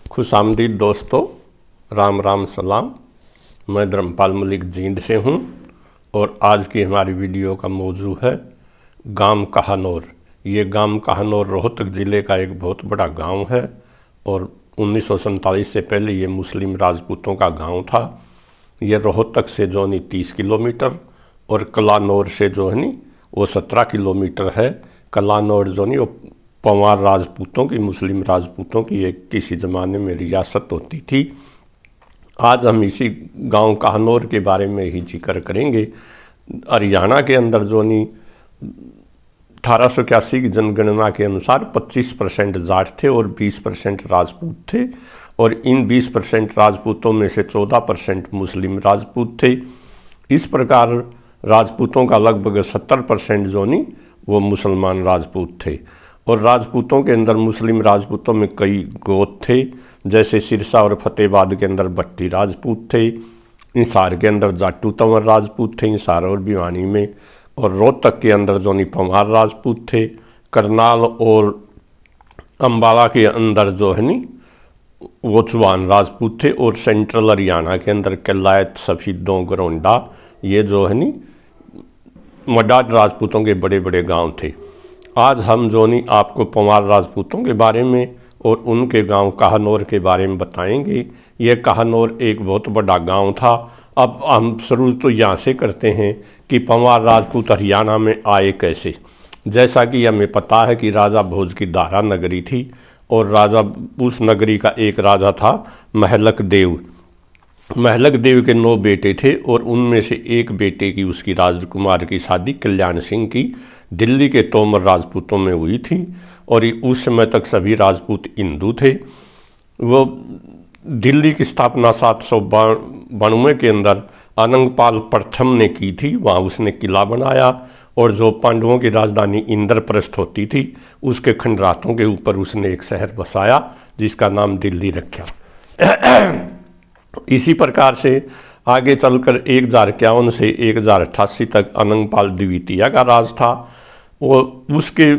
खुशामदीद दोस्तों, राम राम सलाम। मैं धर्मपाल मलिक जींद से हूँ और आज की हमारी वीडियो का मौजू है गांव कहानौर। ये गांव कहानौर रोहतक ज़िले का एक बहुत बड़ा गांव है और 1947 से पहले ये मुस्लिम राजपूतों का गांव था। ये रोहतक से जो नहीं 30 किलोमीटर और कलानौर से जो है नी वो 17 किलोमीटर है। कलानौर जो नहीं वो पंवार राजपूतों की, मुस्लिम राजपूतों की एक किसी ज़माने में रियासत होती थी। आज हम इसी गांव कहानौर के बारे में ही जिक्र करेंगे। हरियाणा के अंदर जो नहीं 1881 की जनगणना के अनुसार 25% जाट थे और 20% राजपूत थे और इन 20% राजपूतों में से 14% मुस्लिम राजपूत थे। इस प्रकार राजपूतों का लगभग 70% जो नहीं वो मुसलमान राजपूत थे और राजपूतों के अंदर मुस्लिम राजपूतों में कई गोत थे, जैसे सिरसा और फतेहाबाद के अंदर भट्टी राजपूत थे, हिसार के अंदर जाटू तंवर राजपूत थे हिसार और भिवानी में, और रोहतक के अंदर जो नहीं पंवार राजपूत थे। करनाल और अम्बाला के अंदर जो है नी वो चौहान राजपूत थे और सेंट्रल हरियाणा के अंदर कलायत, सफीदों, गरोंडा ये जो है नी मडाट राजपूतों के बड़े बड़े गांव थे। आज हम जो नहीं आपको पंवार राजपूतों के बारे में और उनके गांव कहानौर के बारे में बताएंगे। ये कहानौर एक बहुत बड़ा गांव था। अब हम शुरू तो यहाँ से करते हैं कि पंवार राजपूत हरियाणा में आए कैसे। जैसा कि हमें पता है कि राजा भोज की दारा नगरी थी और राजा उस नगरी का एक राजा था महलक देव। महलक देव के 9 बेटे थे और उनमें से एक बेटे की उसकी राजकुमार की शादी कल्याण सिंह की दिल्ली के तोमर राजपूतों में हुई थी और उस समय तक सभी राजपूत हिंदू थे। वो दिल्ली की स्थापना 792 के अंदर अनंगपाल प्रथम ने की थी। वहाँ उसने किला बनाया और जो पांडवों की राजधानी इंद्रप्रस्थ होती थी उसके खंडरातों के ऊपर उसने एक शहर बसाया जिसका नाम दिल्ली रखा। इसी प्रकार से आगे चलकर 1051 से 1088 तक अनंगपाल द्वितीय का राज था और उसके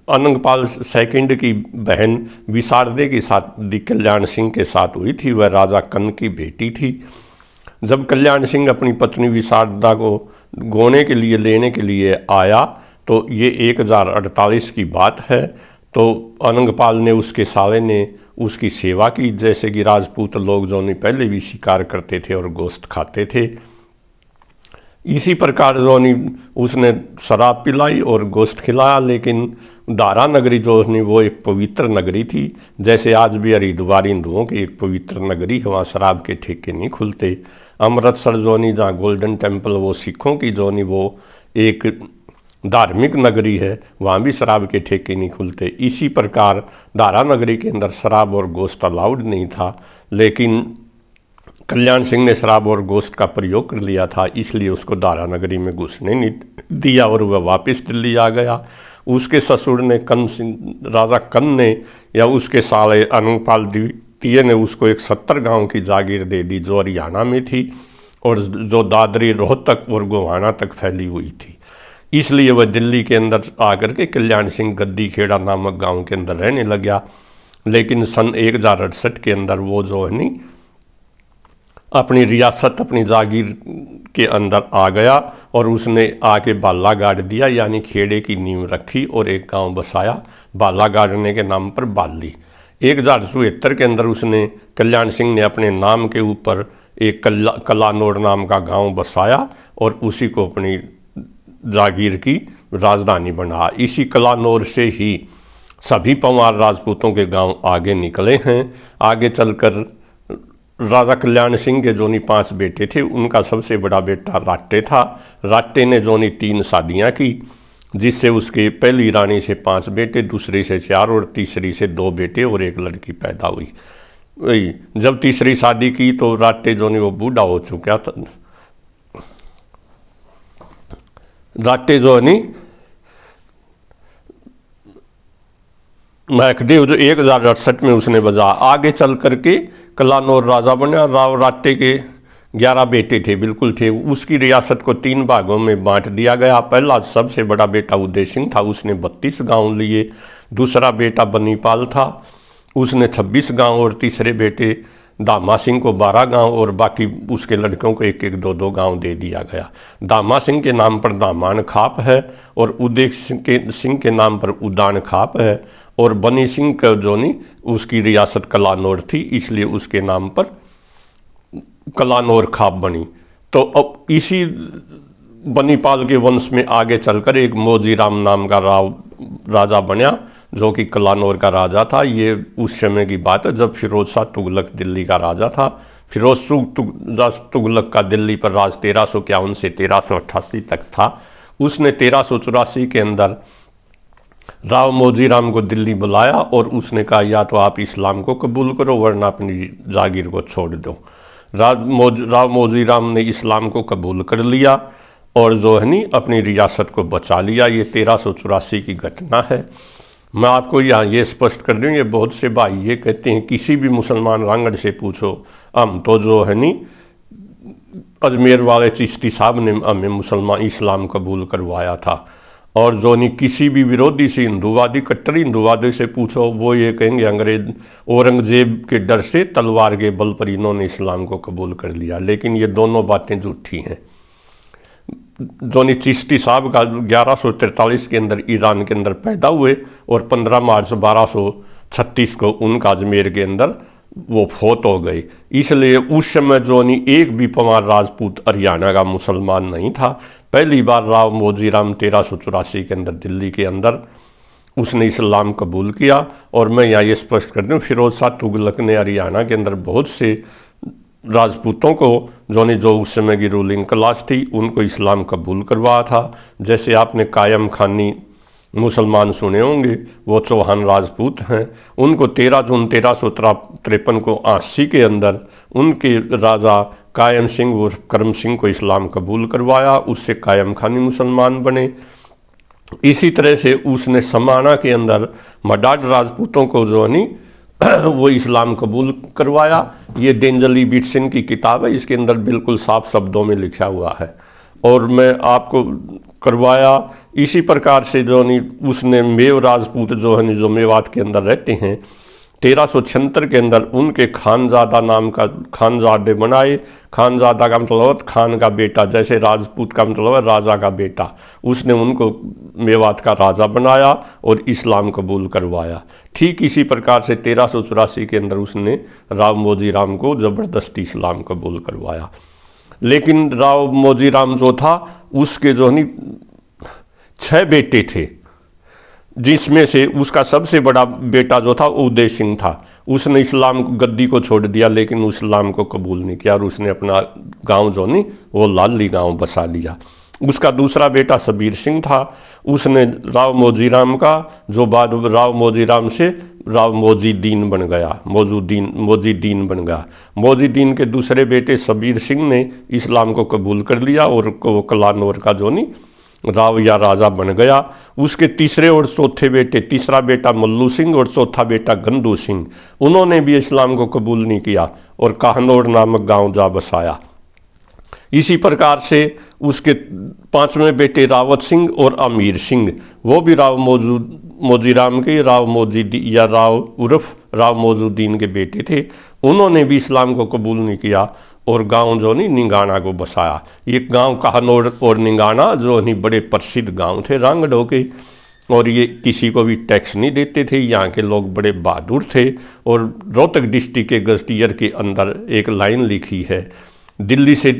अनंगपाल सेकंड की बहन विशारदे की शादी कल्याण सिंह के साथ हुई थी। वह राजा कन्न की बेटी थी। जब कल्याण सिंह अपनी पत्नी विशारदा को गोने के लिए लेने के लिए आया तो ये 1048 की बात है। तो अनंगपाल ने उसके साले ने उसकी सेवा की, जैसे कि राजपूत लोग जो नहीं पहले भी शिकार करते थे और गोश्त खाते थे। इसी प्रकार जो नहीं उसने शराब पिलाई और गोश्त खिलाया। लेकिन दारा नगरी जो नहीं वो एक पवित्र नगरी थी, जैसे आज भी हरिद्वार हिंदुओं की एक पवित्र नगरी है, वहाँ शराब के ठेके नहीं खुलते। अमृतसर जो नहीं जहाँ गोल्डन टेम्पल वो सिखों की जो नहीं वो एक धार्मिक नगरी है, वहाँ भी शराब के ठेके नहीं खुलते। इसी प्रकार दारा नगरी के अंदर शराब और गोश्त अलाउड नहीं था, लेकिन कल्याण सिंह ने शराब और गोश्त का प्रयोग कर लिया था, इसलिए उसको दारा नगरी में घुसने नहीं दिया और वह वापस दिल्ली आ गया। उसके ससुर ने राजा कन्न ने या उसके साले अनंगपाल द्वितीय ने उसको एक 70 गांव की जागीर दे दी जो हरियाणा में थी और जो दादरी, रोहतक और गोहाना तक फैली हुई थी। इसलिए वह दिल्ली के अंदर आकर के कल्याण सिंह गद्दी खेड़ा नामक गांव के अंदर रहने लग गया। लेकिन सन 1068 के अंदर वो जो है नी अपनी रियासत, अपनी जागीर के अंदर आ गया और उसने आके बाला गाड़ दिया, यानी खेड़े की नींव रखी और एक गांव बसाया बाला गाड़ने के नाम पर बाली। 1074 के अंदर उसने कल्याण सिंह ने अपने नाम के ऊपर एक कलानौर नाम का गांव बसाया और उसी को अपनी जागीर की राजधानी बना। इसी कलानौर से ही सभी पंवार राजपूतों के गांव आगे निकले हैं। आगे चलकर राजा कल्याण सिंह के जो 5 बेटे थे, उनका सबसे बड़ा बेटा राटे था। राटे ने जो 3 शादियां की, जिससे उसके पहली रानी से 5 बेटे, दूसरी से 4 और तीसरी से 2 बेटे और एक लड़की पैदा हुई। वही जब तीसरी शादी की तो राटे जो वो बूढ़ा हो चुका था। राटे जो नहीं महकदेव जो 1068 में उसने बजा। आगे चल करके कलानौर राजा बना। राव राटे के 11 बेटे थे, बिल्कुल थे। उसकी रियासत को 3 भागों में बांट दिया गया। पहला सबसे बड़ा बेटा उदय सिंह था, उसने 32 गांव लिए। दूसरा बेटा बनीपाल था, उसने 26 गांव और तीसरे बेटे दामा सिंह को 12 गांव और बाकी उसके लड़कों को एक एक दो दो गांव दे दिया गया। दामा सिंह के नाम पर दामान खाप है और उदय सिंह के नाम पर उदान खाप है और बनी सिंह का जो नहीं उसकी रियासत कलानौर थी, इसलिए उसके नाम पर कलानौर खाप बनी। तो अब इसी बनीपाल के वंश में आगे चलकर एक मौजीराम नाम का राजा बना जो कि कलानौर का राजा था। ये उस समय की बात है जब फिरोज शाह तुगलक दिल्ली का राजा था। फिरोज तुगलक का दिल्ली पर राज 1351 से 1388 तक था। उसने 1384 के अंदर राव मौजीराम को दिल्ली बुलाया और उसने कहा या तो आप इस्लाम को कबूल करो वरना अपनी जागीर को छोड़ दो। राव मौजीराम ने इस्लाम को कबूल कर लिया और जो है नहीं अपनी रियासत को बचा लिया। ये 1384 की घटना है। मैं आपको यहाँ ये स्पष्ट कर दूँ, ये बहुत से भाई ये कहते हैं किसी भी मुसलमान रांगड़ से पूछो, हम तो जो है नहीं अजमेर वाले चिश्ती साहब ने हमें मुसलमान इस्लाम कबूल करवाया था। और जो नहीं किसी भी विरोधी से हिंदूवादी कट्टर हिंदूवादी से पूछो, वो ये कहेंगे अंग्रेज औरंगजेब के डर से तलवार के बल पर इन्होंने इस्लाम को कबूल कर लिया। लेकिन ये दोनों बातें झूठी हैं। जोनी चिश्ती साहब का 1143 के अंदर ईरान के अंदर पैदा हुए और 15 मार्च 1236 को उनका अजमेर के अंदर वो फौत हो गए। इसलिए उस समय जोनी एक भी पंवार राजपूत हरियाणा का मुसलमान नहीं था। पहली बार राव मौजीराम 1384 के अंदर दिल्ली के अंदर उसने इस्लाम कबूल किया। और मैं यहाँ ये स्पष्ट कर दूँ, फिरोज शाह तुगलक ने हरियाणा के अंदर बहुत से राजपूतों को जो उस समय की रूलिंग क्लास थी उनको इस्लाम कबूल करवाया था। जैसे आपने कायम खानी मुसलमान सुने होंगे, वो चौहान राजपूत हैं। उनको 13 जून 1353 को आसी के अंदर उनके राजा कायम सिंह और करम सिंह को इस्लाम कबूल करवाया, उससे कायम खानी मुसलमान बने। इसी तरह से उसने समाना के अंदर मडाड राजपूतों को जो नहीं वो इस्लाम कबूल करवाया। ये देंजली बीट सिंह की किताब है, इसके अंदर बिल्कुल साफ शब्दों में लिखा हुआ है और मैं आपको करवाया। इसी प्रकार से जो नहीं उसने मेव राजपूत जो है जो मेवात के अंदर रहते हैं 1376 के अंदर उनके खानजादा नाम का खानजादे बनाए। खानजादा का मतलब खान का बेटा, जैसे राजपूत का मतलब राजा का बेटा। उसने उनको मेवात का राजा बनाया और इस्लाम कबूल करवाया। ठीक इसी प्रकार से 1384 के अंदर उसने राव मौजीराम को ज़बरदस्ती इस्लाम कबूल करवाया। लेकिन राव मौजीराम जो था उसके जो नहीं 6 बेटे थे, जिसमें से उसका सबसे बड़ा बेटा जो था उदय सिंह था। उसने इस्लाम गद्दी को छोड़ दिया लेकिन इस्लाम को कबूल नहीं किया और उसने अपना गांव जो नहीं वो लाली गांव बसा लिया। उसका दूसरा बेटा सबीर सिंह था। उसने राव मौजीराम का जो बाद राव मौजीराम से राव मौजीदीन बन गया, मौजीदीन बन गया। मौजीदीन के दूसरे बेटे सबीर सिंह ने इस्लाम को कबूल कर लिया और कलानौर का जो नहीं राव या राजा बन गया। उसके तीसरे और चौथे बेटे, तीसरा बेटा मल्लू सिंह और चौथा बेटा गंदू सिंह, उन्होंने भी इस्लाम को कबूल नहीं किया और काहनौर नामक गांव जा बसाया। इसी प्रकार से उसके 5वें बेटे रावत सिंह और अमीर सिंह, वो भी राव मौजीराम के राव मौजीदी या राव उर्फ राव मौजूदीन के बेटे थे। उन्होंने भी इस्लाम को कबूल नहीं किया और गांव जो नहीं निंगाना को बसाया। ये गांव काहनौर और निंगाना जो नहीं बड़े प्रसिद्ध गांव थे रांगड़ों के, और ये किसी को भी टैक्स नहीं देते थे। यहाँ के लोग बड़े बहादुर थे। और रोहतक डिस्ट्रिक्ट के गजटियर के अंदर एक लाइन लिखी है, दिल्ली से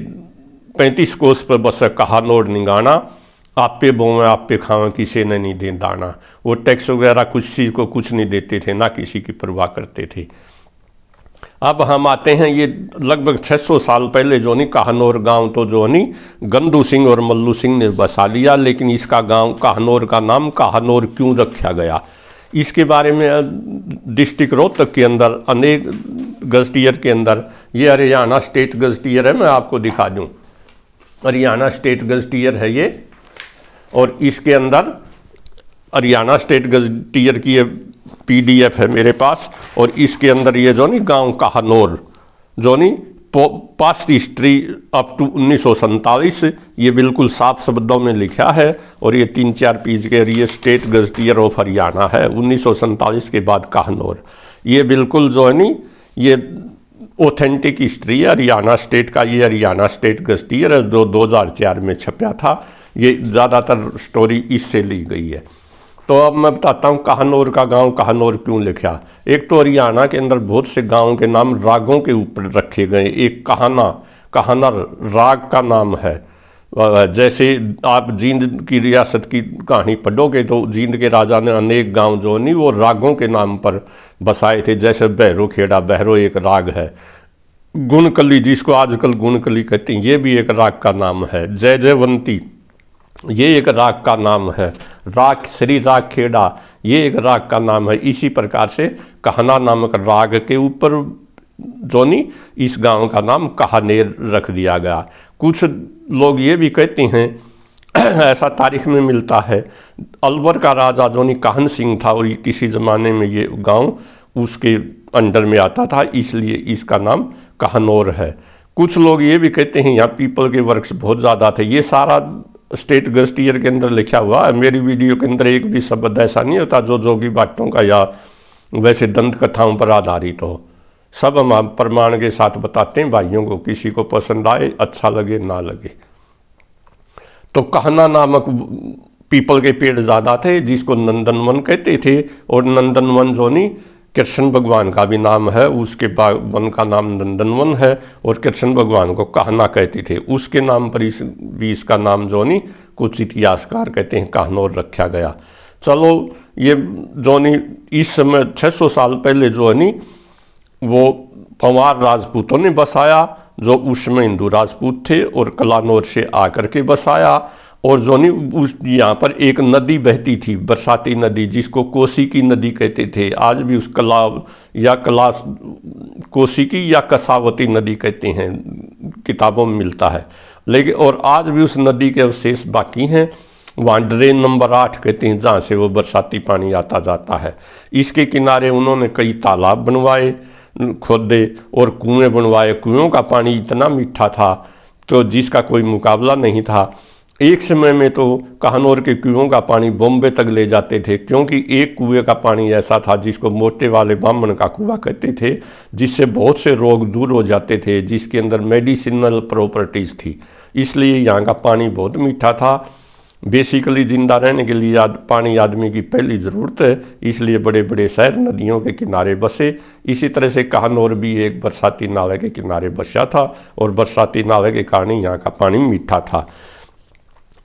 35 कोस पर बस काहनौर निंगाना, आप पे बोवें आप पे खावें किसी ने नहीं दे दाना। वो टैक्स वगैरह कुछ चीज़ को कुछ नहीं देते थे, ना किसी की परवाह करते थे। अब हम आते हैं ये लगभग 600 साल पहले जो नहीं काहनौर गांव तो जो नहीं गंदू सिंह और मल्लू सिंह ने बसा लिया। लेकिन इसका गांव काहनौर का नाम काहनौर क्यों रखा गया, इसके बारे में डिस्ट्रिक्ट रोहतक के अंदर अनेक गजटियर के अंदर, ये हरियाणा स्टेट गजटियर है, मैं आपको दिखा दूं। हरियाणा स्टेट गजटियर है ये, और इसके अंदर हरियाणा स्टेट गजटियर की ये PDF है मेरे पास। और इसके अंदर ये जो नहीं गांव काहनौर जो नहीं पास्ट हिस्ट्री अप टू 1947 ये बिल्कुल साफ शब्दों में लिखा है और ये 3-4 पेज के ये स्टेट गजटियर ऑफ हरियाणा है 1947 के बाद कहनौर। ये बिल्कुल जो है नी ये ऑथेंटिक हिस्ट्री है हरियाणा स्टेट का। ये हरियाणा स्टेट गजटियर है जो 2004 में छपा था। ये ज़्यादातर स्टोरी इससे ली गई है। तो अब मैं बताता हूँ कहनौर का गांव कहनौर क्यों लिखा। एक तो हरियाणा के अंदर बहुत से गांवों के नाम रागों के ऊपर रखे गए। एक कहाना राग का नाम है। जैसे आप जींद की रियासत की कहानी पढ़ोगे तो जींद के राजा ने अनेक गांव जो नहीं वो रागों के नाम पर बसाए थे। जैसे बहरो खेड़ा, बहरो एक राग है। गुणकली जिसको आजकल गुणकली कहते हैं ये भी एक राग का नाम है। जय जयवंती ये एक राग का नाम है। राग श्री राग खेड़ा ये एक राग का नाम है। इसी प्रकार से कहना नामक राग के ऊपर जोनी इस गांव का नाम कहानेर रख दिया गया। कुछ लोग ये भी कहते हैं ऐसा तारीख में मिलता है अलवर का राजा जोनी कहन सिंह था और किसी ज़माने में ये गांव उसके अंडर में आता था, इसलिए इसका नाम कहनौर है। कुछ लोग ये भी कहते हैं यहाँ पीपल के वृक्ष बहुत ज़्यादा थे। ये सारा स्टेट गजटियर के अंदर लिखा हुआ है। मेरी वीडियो के अंदर एक भी शब्द ऐसा नहीं होता जो जोगी बातों का या वैसे दंत कथाओं पर आधारित हो। सब हम प्रमाण के साथ बताते हैं भाइयों को, किसी को पसंद आए अच्छा लगे ना लगे। तो कहना नामक पीपल के पेड़ ज़्यादा थे जिसको नंदनवन कहते थे। और नंदनवन जो नहीं कृष्ण भगवान का भी नाम है, उसके वन का नाम नंदनवन है और कृष्ण भगवान को कहना कहते थे। उसके नाम पर इसका नाम जो नहीं कुछ इतिहासकार कहते हैं कहनौर रखा गया। चलो ये जो नहीं इस समय 600 साल पहले जो है नी वो पंवार राजपूतों ने बसाया जो उस समय हिंदू राजपूत थे और कलानौर से आकर के बसाया। और जो नहीं उस यहाँ पर एक नदी बहती थी बरसाती नदी जिसको कोसी की नदी कहते थे। आज भी उस कोसी की या कसावती नदी कहते हैं, किताबों में मिलता है। लेकिन और आज भी उस नदी के अवशेष बाकी हैं। वहाँ ड्रेन नंबर 8 कहते हैं जहाँ से वो बरसाती पानी आता जाता है। इसके किनारे उन्होंने कई तालाब बनवाए, खोदे और कुएं बनवाए। कुओं का पानी इतना मीठा था तो जिसका कोई मुकाबला नहीं था। एक समय में तो कहनौर के कुओं का पानी बॉम्बे तक ले जाते थे, क्योंकि एक कुएं का पानी ऐसा था जिसको मोटे वाले ब्राह्मण का कुआं कहते थे, जिससे बहुत से रोग दूर हो जाते थे, जिसके अंदर मेडिसिनल प्रॉपर्टीज़ थी। इसलिए यहाँ का पानी बहुत मीठा था। बेसिकली जिंदा रहने के लिए पानी आदमी की पहली ज़रूरत है, इसलिए बड़े बड़े शहर नदियों के किनारे बसे। इसी तरह से कहनौर भी एक बरसाती नाले के किनारे बसा था और बरसाती नाले के कारण यहाँ का पानी मीठा था।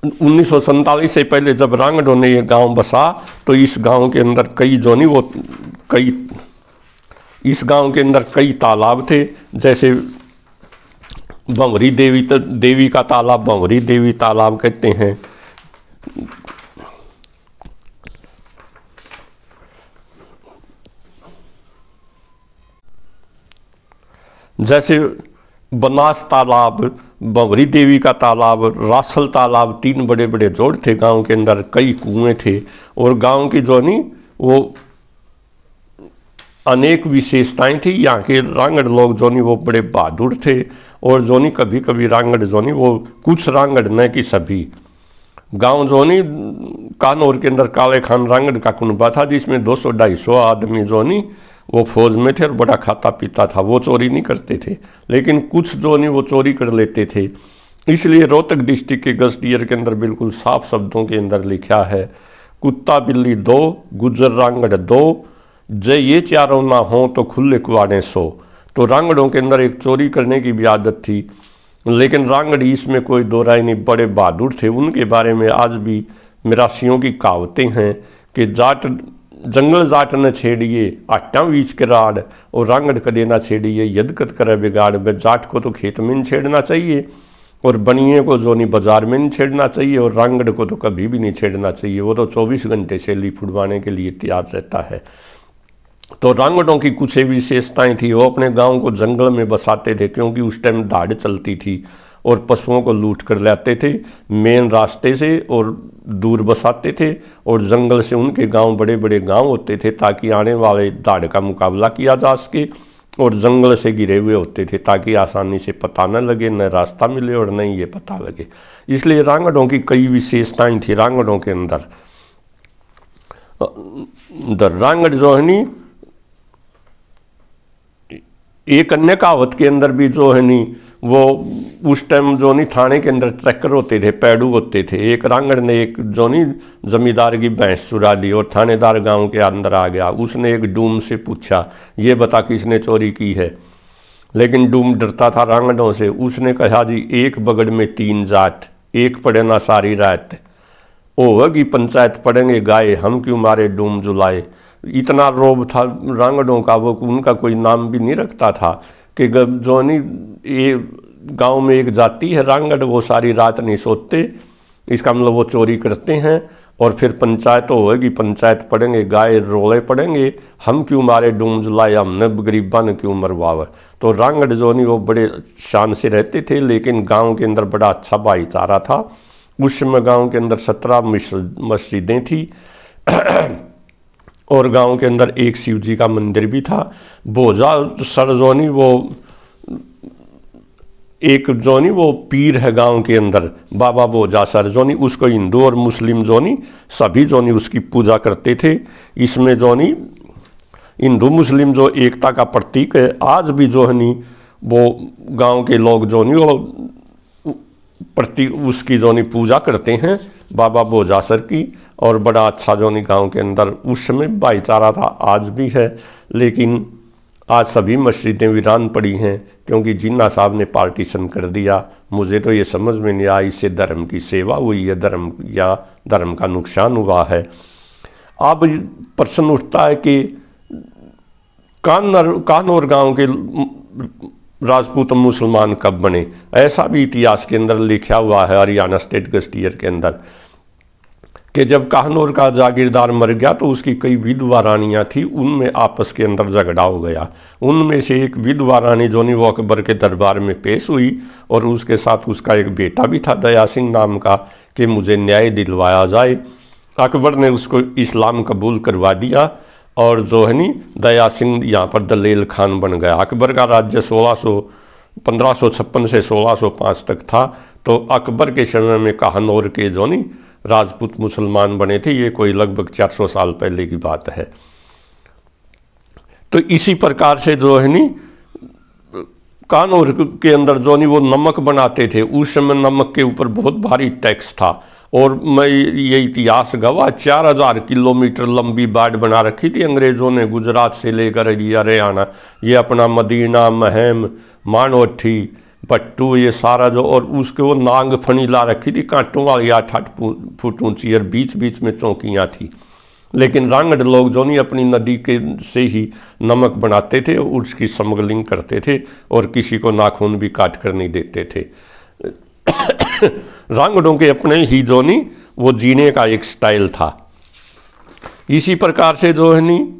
1947 से पहले जब रांगड़ों ने ये गांव बसा तो इस गांव के अंदर इस गांव के अंदर कई तालाब थे। जैसे भंवरी देवी का तालाब भंवरी देवी तालाब कहते हैं। जैसे बनास तालाब, भंवरी देवी का तालाब, रासल तालाब, 3 बड़े बड़े जोड़ थे गांव के अंदर। कई कुएं थे और गांव की जो नहीं वो अनेक विशेषताएं थी। यहाँ के रांगड़ लोग जो नहीं वो बड़े बहादुर थे और जो नहीं कभी कभी रांगड़ जो नहीं वो कुछ रांगड़ न कि सभी। गांव जो नहीं कहनौर के अंदर काले खान रांगड़ का कुनबा था जिसमें 200-250 आदमी जो नहीं वो फौज में थे और बड़ा खाता पीता था। वो चोरी नहीं करते थे, लेकिन कुछ जो नहीं वो चोरी कर लेते थे। इसलिए रोहतक डिस्ट्रिक्ट के गजटियर के अंदर बिल्कुल साफ शब्दों के अंदर लिखा है, कुत्ता बिल्ली 2, गुज्जर रांगड़ 2, जय ये चारों ना हो तो खुले कुआड़े 100। तो रांगड़ों के अंदर एक चोरी करने की भी आदत थी, लेकिन रांगड़ी इसमें कोई दो राय नहीं, बड़े बहादुर थे। उनके बारे में आज भी मिरासियों की कहावतें हैं कि जंगल जाट न छेड़िए आटा बीच के राड़ और रांगड़ कदे ना छेड़िए यदकत करे बिगाड़। में जाट को तो खेत में नहीं छेड़ना चाहिए और बनिए को जो नहीं बाजार में नहीं छेड़ना चाहिए और रांगड़ को तो कभी भी नहीं छेड़ना चाहिए। वो तो 24 घंटे शैली फुड़वाने के लिए तैयार रहता है। तो रांगड़ों की कुछ विशेषताएं थी। वो अपने गांव को जंगल में बसाते थे क्योंकि उस टाइम दाढ़ चलती थी और पशुओं को लूट कर लाते थे मेन रास्ते से और दूर बसाते थे और जंगल से उनके गांव बड़े बड़े गांव होते थे ताकि आने वाले दाढ़ का मुकाबला किया जा सके। और जंगल से घिरे हुए होते थे ताकि आसानी से पता न लगे, न रास्ता मिले और न ही ये पता लगे। इसलिए रांगड़ों की कई विशेषताएं थी रांगड़ों के अंदर। रांगड़ जो है नी, एक अन्य कहावत के अंदर भी जो है नी, वो उस टाइम जो नहीं थाने के अंदर ट्रैक्टर होते थे, पैडू होते थे। एक रांगड़ ने एक जो नहीं जमींदार की भैंस चुरा ली और थानेदार गांव के अंदर आ गया। उसने एक डूम से पूछा, ये बता किसने चोरी की है। लेकिन डूम डरता था रांगड़ों से। उसने कहा, जी एक बगड़ में 3 जात, एक पड़े ना सारी रात, होगी पंचायत पढ़ेंगे गाय, हम क्यों मारे डूम जुलाए। इतना रोब था रांगड़ों का, वो उनका कोई नाम भी नहीं रखता था कि जो नहीं ये गांव में एक जाति है रांगड़, वो सारी रात नहीं सोते, इसका मतलब वो चोरी करते हैं। और फिर पंचायत होगी, पंचायत पढ़ेंगे गाय, रोले पड़ेंगे, हम क्यों मारे डूम जुलाए, हमने गरीबा ने क्यों मरवावे। तो रांगड़ जो नहीं वो बड़े शान से रहते थे, लेकिन गाँव के अंदर बड़ा अच्छा भाईचारा था। उस समय गाँव के अंदर 17 मस्जिदें थी और गांव के अंदर एक शिव जी का मंदिर भी था। भोजा सरजोनी वो एक जोनी वो पीर है गांव के अंदर, बाबा भोजा सरजोनी, उसको हिंदू और मुस्लिम जोनी सभी जोनी उसकी पूजा करते थे। इसमें जोनी हिंदू मुस्लिम जो एकता का प्रतीक है, आज भी जो है नी वो गांव के लोग जो नहीं वो प्रति उसकी जो नहीं पूजा करते हैं बाबा भोजासर की। और बड़ा अच्छा जो नहीं गाँव के अंदर उस समय भाईचारा था, आज भी है। लेकिन आज सभी मस्जिदें वीरान पड़ी हैं क्योंकि जिन्ना साहब ने पार्टीशन कर दिया। मुझे तो ये समझ में नहीं आया इससे धर्म की सेवा हुई है धर्म का नुकसान हुआ है। अब प्रश्न उठता है कि कानौर गांव के राजपूत मुसलमान कब बने। ऐसा भी इतिहास के अंदर लिखा हुआ है हरियाणा स्टेट गस्टियर के अंदर कि जब कानौर का जागीरदार मर गया तो उसकी कई विधवा रानियाँ थी, उनमें आपस के अंदर झगड़ा हो गया। उनमें से एक विधवा रानी जो वो अकबर के दरबार में पेश हुई और उसके साथ उसका एक बेटा भी था दया सिंह नाम का कि मुझे न्याय दिलवाया जाए। अकबर ने उसको इस्लाम कबूल करवा दिया और जो है नी दया सिंह यहाँ पर दलेल खान बन गया। अकबर का राज्य 1556 से 1605 तक था। तो अकबर के समय में कानौर के जो नी राजपूत मुसलमान बने थे। ये कोई लगभग 400 साल पहले की बात है। तो इसी प्रकार से जो है नी कानौर के अंदर जो नहीं वो नमक बनाते थे। उस समय नमक के ऊपर बहुत भारी टैक्स था और मैं ये इतिहास गवाह 4000 किलोमीटर लंबी बाड़ बना रखी थी अंग्रेज़ों ने, गुजरात से लेकर हरियाणा, ये अपना मदीना, महम, मानोठी, पट्टू, ये सारा जो, और उसके वो नांग फनी ला रखी थी कांटों वाली 8-8 फुट ऊंची और बीच बीच में चौकियाँ थी। लेकिन रांगड़ लोग जो नहीं अपनी नदी के से ही नमक बनाते थे, उसकी स्मगलिंग करते थे और किसी को नाखून भी काट कर नहीं देते थे। रांगड़ों के अपने ही जो नहीं वो जीने का एक स्टाइल था। इसी प्रकार से जो है नी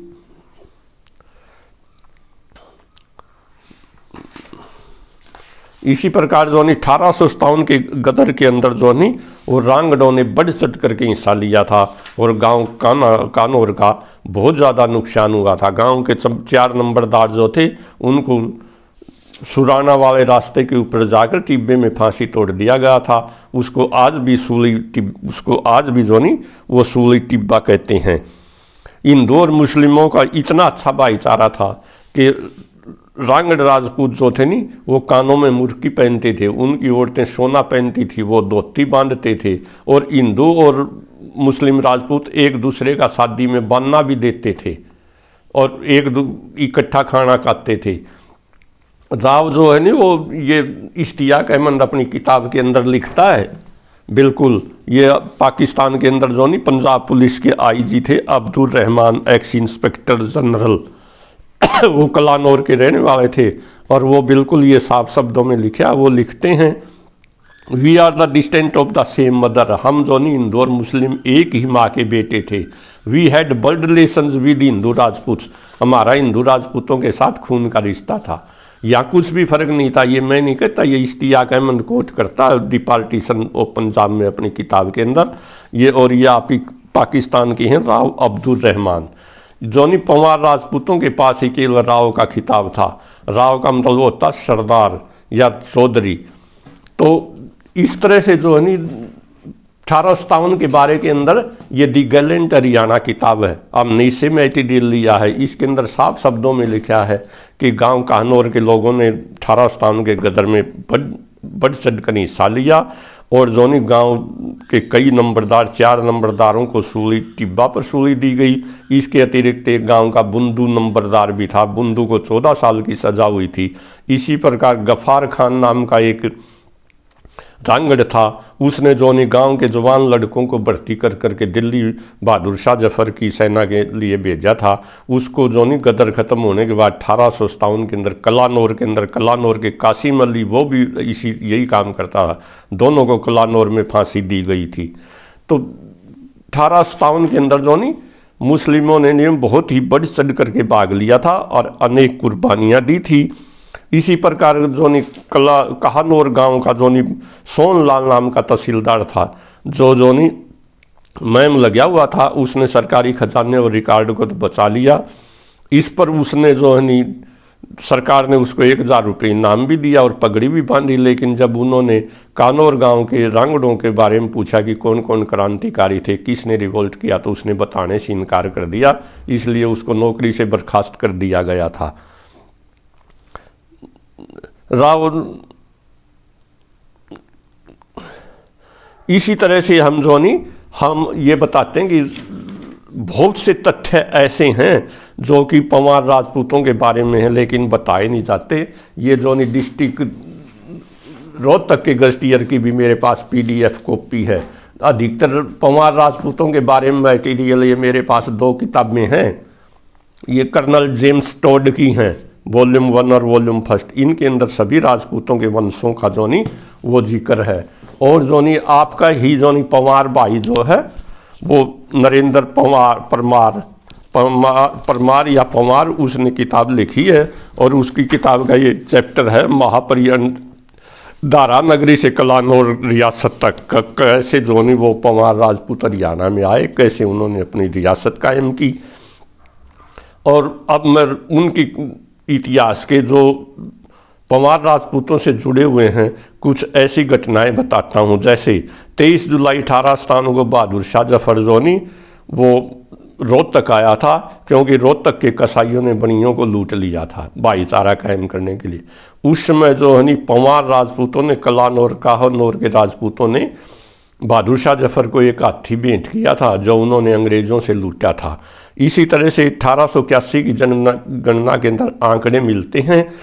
इसी प्रकार जो 1857 के गदर के अंदर जो नहीं वो रांगड़ों ने बढ़ चढ़ करके हिस्सा लिया था और गांव कानौर का बहुत ज़्यादा नुकसान हुआ था। गांव के 4 नंबरदार जो थे उनको सुराना वाले रास्ते के ऊपर जाकर टिब्बे में फांसी तोड़ दिया गया था। उसको आज भी जो नहीं वो सूली टिब्बा कहते हैं। हिंदू और मुस्लिमों का इतना अच्छा भाईचारा था कि रांगड़ राजपूत जो थे नी वो कानों में मुर्की पहनते थे, उनकी औरतें सोना पहनती थी, वो धोती बांधते थे। और हिंदू और मुस्लिम राजपूत एक दूसरे का शादी में बांधना भी देते थे और इकट्ठा खाना खाते थे। राव जो है नी वो ये इश्तियाक अहमद अपनी किताब के अंदर लिखता है, बिल्कुल ये पाकिस्तान के अंदर जो नहीं पंजाब पुलिस के आईजी थे Abdul Rahman, x inspector general, वो कलानौर के रहने वाले थे और वो बिल्कुल ये साफ शब्दों में लिखा। वो लिखते हैं, we are the distant of the same mother. हम जो नहीं हिंदू और मुस्लिम एक ही माँ के बेटे थे। We had blood relations with Hindu Rajput. हमारा हिंदू राजपूतों के साथ खून का रिश्ता था। या कुछ भी फर्क नहीं था। ये मैं नहीं कहता, ये इश्तियाक अहमद कोट करता दी पार्टीशन ऑफ पंजाब में अपनी किताब के अंदर ये। और ये आप ही पाकिस्तान के हैं राव अब्दुल रहमान। जोनी पंवार राजपूतों के पास ही केवल राव का खिताब था। राव का मतलब होता सरदार या चौधरी। तो इस तरह से जो है नी 1857 के बारे के अंदर ये दी गैलेंट हरियाणा किताब है, हमने इसे मेटीरियल लिया है। इसके अंदर साफ शब्दों में लिखा है कि गांव काहनौर के लोगों ने 1857 के गदर में बढ़ चढ़ कर हिस्सा लिया और जोनी गांव के कई नंबरदार, 4 नंबरदारों को सूली टिब्बा पर सूली दी गई। इसके अतिरिक्त एक गांव का बुंदू नंबरदार भी था, बुंदू को 14 साल की सजा हुई थी। इसी प्रकार गफार खान नाम का एक रांगड़ था, उसने जोनी गांव के जवान लड़कों को भर्ती कर करके दिल्ली बहादुर शाह जफर की सेना के लिए भेजा था। उसको जोनी गदर खत्म होने के बाद 1857 के अंदर कलानौर के कासिम अली, वो भी यही काम करता था, दोनों को कलानौर में फांसी दी गई थी। तो 1857 के अंदर जोनी मुस्लिमों ने बहुत ही बढ़ चढ़ करके भाग लिया था और अनेक कुर्बानियाँ दी थी। इसी प्रकार जोनी काहनौर गांव का जोनी सोनलाल नाम का तहसीलदार था, जो जोनी मैम लगा हुआ था, उसने सरकारी खजाने और रिकॉर्ड को तो बचा लिया। इस पर उसने जो है नी सरकार ने उसको 1000 रुपये इनाम भी दिया और पगड़ी भी बांधी। लेकिन जब उन्होंने कानौर गांव के रांगड़ों के बारे में पूछा कि कौन कौन क्रांतिकारी थे, किसने रिवोल्ट किया, तो उसने बताने से इनकार कर दिया, इसलिए उसको नौकरी से बर्खास्त कर दिया गया था। इसी तरह से हम ये बताते हैं कि बहुत से तथ्य ऐसे हैं जो कि पंवार राजपूतों के बारे में है लेकिन बताए नहीं जाते। ये जोनी डिस्ट्रिक्ट रोहतक के गजटियर की भी मेरे पास PDF कॉपी है। अधिकतर पंवार राजपूतों के बारे में मटेरियल ये मेरे पास 2 किताबें हैं। ये कर्नल जेम्स टॉड की हैं, वॉल्यूम 1 और वॉल्यूम 1। इनके अंदर सभी राजपूतों के वंशों का जोनी वो जिक्र है। और जोनी आपका ही जोनी पंवार भाई जो है वो नरेंद्र परमार या पंवार, उसने किताब लिखी है और उसकी किताब का ये चैप्टर है महापरियन दारा नगरी से कलानौर रियासत तक, कैसे जोनी वो पंवार राजपूत हरियाणा में आए, कैसे उन्होंने अपनी रियासत कायम की। और अब मैं उनकी इतिहास के जो पंवार राजपूतों से जुड़े हुए हैं कुछ ऐसी घटनाएं बताता हूं। जैसे 23 जुलाई 1857 को बहादुर शाह जफर जोनी वो रोहतक आया था, क्योंकि रोहतक के कसाईयों ने बनियों को लूट लिया था भाईचारा कायम करने के लिए। उस समय जो है पंवार राजपूतों ने, कलानौर काहनौर के राजपूतों ने बहादुर शाह जफर को एक हाथी भेंट किया था जो उन्होंने अंग्रेजों से लूटा था। इसी तरह से 1881 की जनगणना के अंदर आंकड़े मिलते हैं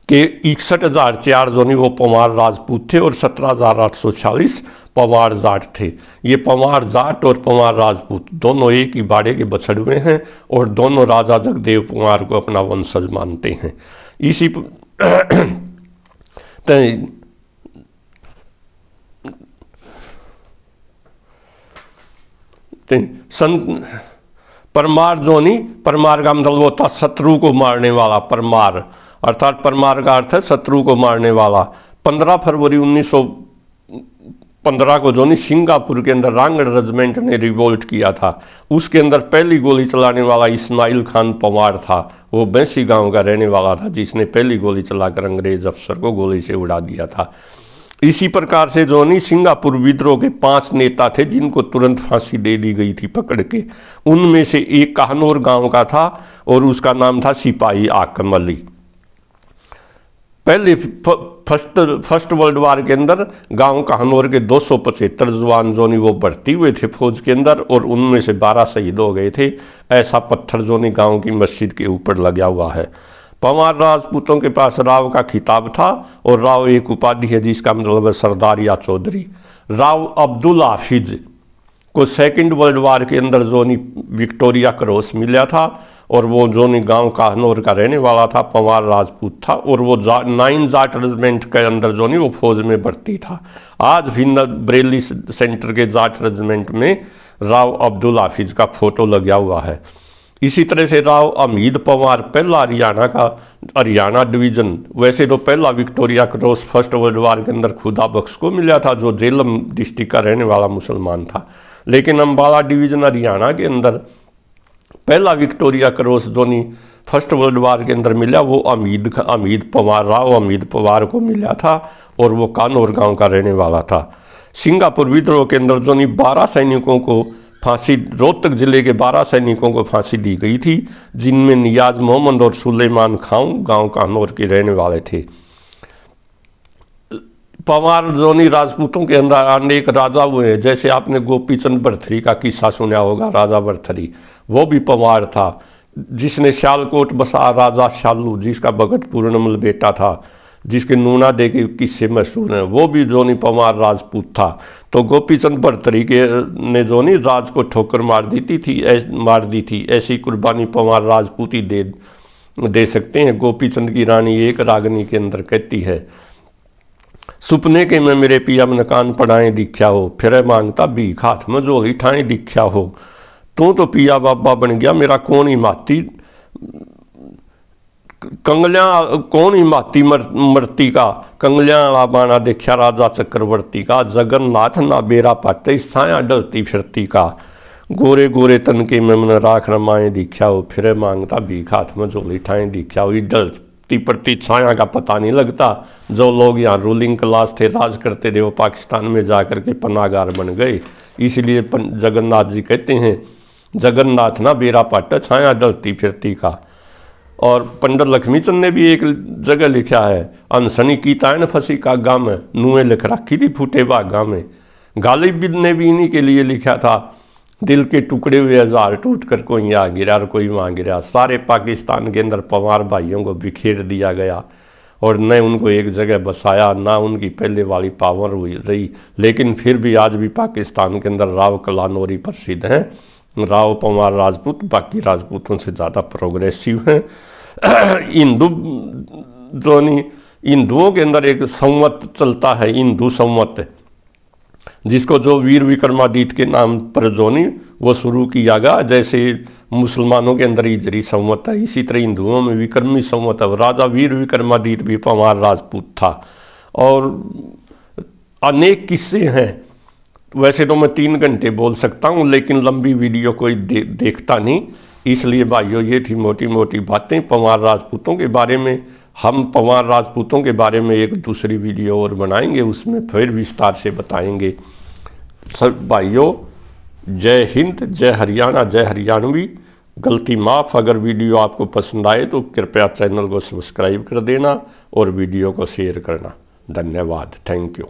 कि 61,004 जोनी वो पंवार राजपूत थे और 17,846 पंवार जाट थे। ये पंवार जाट और पंवार राजपूत दोनों एक ही बाड़े के बछड़ुए हैं और दोनों राजा जगदेव पंवार को अपना वंशज मानते हैं। इसी परमार जोनी, परमार का मतलब होता शत्रु को मारने वाला, परमार अर्थात परमार का अर्थ है शत्रु को मारने वाला। 15 फरवरी 1915 को जोनी सिंगापुर के अंदर रांगड़ रेजिमेंट ने रिवोल्ट किया था। उसके अंदर पहली गोली चलाने वाला इस्माइल खान पंवार था। वो बैंसी गांव का रहने वाला था जिसने पहली गोली चलाकर अंग्रेज अफसर को गोली से उड़ा दिया था। इसी प्रकार से जोनी सिंगापुर विद्रोह के 5 नेता थे जिनको तुरंत फांसी दे दी गई थी पकड़ के। उनमें से एक काहनौर गांव का था और उसका नाम था सिपाही आकम अली। पहले फर्स्ट वर्ल्ड वार के अंदर गांव काहनौर के 275 जवान जोनी वो भर्ती हुए थे फौज के अंदर और उनमें से 12 शहीद हो गए थे। ऐसा पत्थर जोनी गांव की मस्जिद के ऊपर लगा हुआ है। पंवार राजपूतों के पास राव का खिताब था और राव एक उपाधि है जिसका मतलब है सरदार या चौधरी। राव अब्दुल हाफिज को 2nd वर्ल्ड वार के अंदर जोनी विक्टोरिया क्रॉस मिला था और वो जोनी गांव काहनौर का रहने वाला था, पंवार राजपूत था और वो 9 जाट रेजिमेंट के अंदर जोनी वो फौज में भर्ती था। आज भी बरेली सेंटर के जाट रेजिमेंट में राव अब्दुल हाफिज का फोटो लगा हुआ है। इसी तरह से राव अमीद पंवार पहला हरियाणा डिवीजन, वैसे तो पहला Victoria cross first world war के अंदर खुदा बख्श को मिला था जो झेलम डिस्ट्रिक्ट का रहने वाला मुसलमान था, लेकिन अम्बाला डिवीजन हरियाणा के अंदर पहला विक्टोरिया क्रॉस जोनी फर्स्ट वर्ल्ड वार के अंदर मिला वो हमीद पवार राव हमीद पवार को मिला था और वो कानौर गांव का रहने वाला था। सिंगापुर विद्रोह के अंदर जोनी 12 सैनिकों को फांसी, रोहतक जिले के 12 सैनिकों को फांसी दी गई थी, जिनमें नियाज मोहम्मद और सुलेमान खां गांव कानौर के रहने वाले थे। पवार जोनी राजपूतों के अंदर अनेक राजा हुए हैं, जैसे आपने गोपीचंद बरथरी का किस्सा सुना होगा, राजा बरथरी वो भी पवार था। जिसने शालकोट बसा राजा शालू, जिसका भगत पूर्णमल बेटा था, जिसके नूना दे के किस्से मशहूर हैं, वो भी जोनी पवार राजपूत था। तो गोपीचंद बरतरी के ने जोनी राज को ठोकर मार दी थी। ऐसी कुर्बानी पवार राजपूत ही दे सकते हैं। गोपीचंद की रानी एक रागनी के अंदर कहती है, सुपने के में मेरे पिया मन कान पढ़ाएं दिख्या हो, फिर मांगता भीख हाथ में झोली ठाएं दिख्या हो। तू तो पिया बाबा बन गया मेरा कौन ही माती कंगलिया कौन ही माती मरती का, कंगलिया बाना देखा राजा चक्रवर्ती का, जगन्नाथ ना बेरा पाते छाया डलती फिरती का। गोरे गोरे तन के में मन राख रमाए दिख्या हो, फिर मांगता भीख हाथ में झोली ठाएं दिख्या हो। डलती पड़ती छाया का पता नहीं लगता। जो लोग यहाँ रूलिंग क्लास थे, राज करते थे, वो पाकिस्तान में जाकर के पनागार बन गए। इसलिए जगन्नाथ जी कहते हैं, जगन्नाथ ना बेरा पाटे छाया डलती फिरती का। और पंडित लक्ष्मीचंद ने भी एक जगह लिखा है, अनसनी की तायन फंसी का गाम है, नुए लिख रखी थी फूटे बागा में। गालिब ने भी इन्हीं के लिए लिखा था, दिल के टुकड़े हुए हजार टूट कर कोई यहाँ गिरा और कोई वहाँ गिरा। सारे पाकिस्तान के अंदर पवार भाइयों को बिखेर दिया गया और न उनको एक जगह बसाया, ना उनकी पहले वाली पावर हुई रही। लेकिन फिर भी आज भी पाकिस्तान के अंदर राव कलानौरी प्रसिद्ध हैं। राव पवार राजपूत बाकी राजपूतों से ज़्यादा प्रोग्रेसिव हैं। हिंदुओं के अंदर एक संवत चलता है, हिंदू संवत, जिसको जो वीर विक्रमादित्य के नाम पर जोनी वो शुरू किया गया। जैसे मुसलमानों के अंदर हिजरी संवत है, इसी तरह हिंदुओं में विक्रमी संवत है। राजा वीर विक्रमादित्य भी पवार राजपूत था और अनेक किस्से हैं। वैसे तो मैं 3 घंटे बोल सकता हूँ, लेकिन लंबी वीडियो कोई देखता नहीं। इसलिए भाइयों, ये थी मोटी मोटी बातें पवार राजपूतों के बारे में। हम पवार राजपूतों के बारे में एक दूसरी वीडियो और बनाएंगे, उसमें फिर विस्तार से बताएंगे। सब भाइयों, जय हिंद, जय हरियाणा, जय हरियाणवी। गलती माफ़। अगर वीडियो आपको पसंद आए तो कृपया चैनल को सब्सक्राइब कर देना और वीडियो को शेयर करना। धन्यवाद। Thank you.